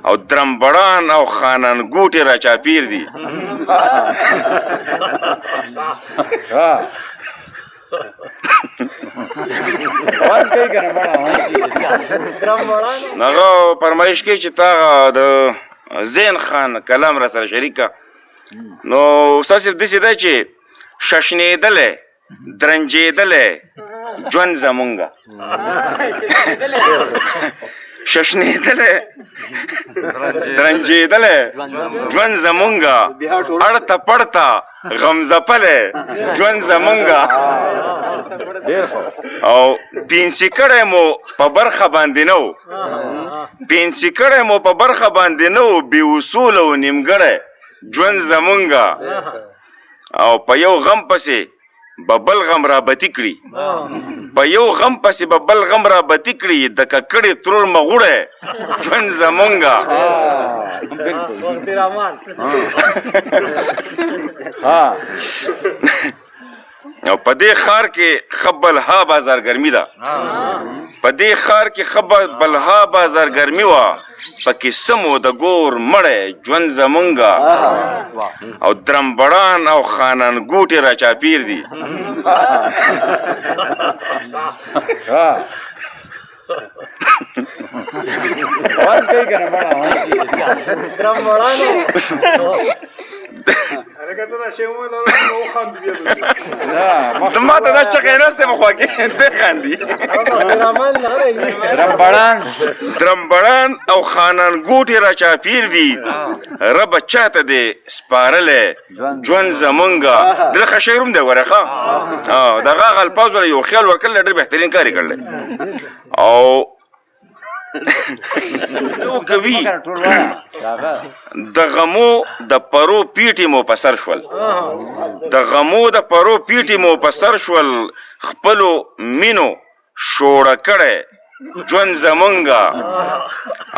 او درمبړان او خانان ګوټې را چاپیر دي. هغه فرمایش کوي چې تا د زین خان کلام را سره شریکه نو استاد صاحب داسې ده چې ششنېدلی درنجېدلی ژوند زمونږه ششنېدلی درنجېدلی ژوند زمونږه اړته پړته غم ځپلی ژوند زمونږه او پینسي کړی مو په برخه باندې نه و پینسي کړی مو په برخه باندې نه و بې اصوله و نیمګړی ژوند زمونږه او په یو غم پسې به بل غم را بتي کړي په یو غم پسې به بل غم را بتي کړي د ککړې ترور مغوړی ژوند زمونږه او په دې ښار کې ښه بلها بازار ګرمي ده په دې ښار کې ښه بلها بازار ګرمي وه پکې سمو د ګور مړی ژوند زمونږه او درمبړان او خانان ګوټې را چاپیر دي. ما ته دا چغې نسته په خوا کې دی خاندي درمبړان او خانان ګوټې را چاپیر دي ربه چاته دې سپارلی ژوند زمونږه ډېر ښه شعر هم دی ګوره ښه د هغه الفاظو یو خیال ورکړلی ډېر بهترین کار یې کړلی او یو کوي د غمو د پرو پیټې مو په سر شول د غمو د پرو پیټې مو په سر شول خپلو مینو شوړه کړی ژوند زمونږه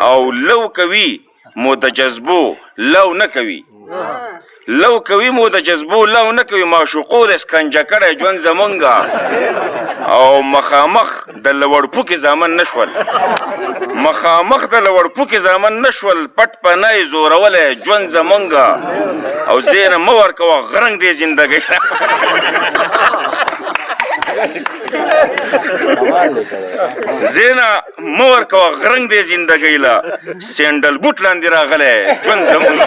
او لو کوي مو د جذبو لو نه کوي لو کوي مو د جذبو لو نه کوي معشوقو د سکنجه کړی ژوند زمونږه او مخامخ د لوړپوکې زامن نه شول مخامخ د لوړپوکې زامن نه شول پټ پنای زورولی ژوند زمونږه او زینه مه ورکوه غرنګ دې زندګۍ زینا مه ورکوه غرنګ دې زندګۍ له سینډل بوټ لاندې راغلی ژوند زمونږ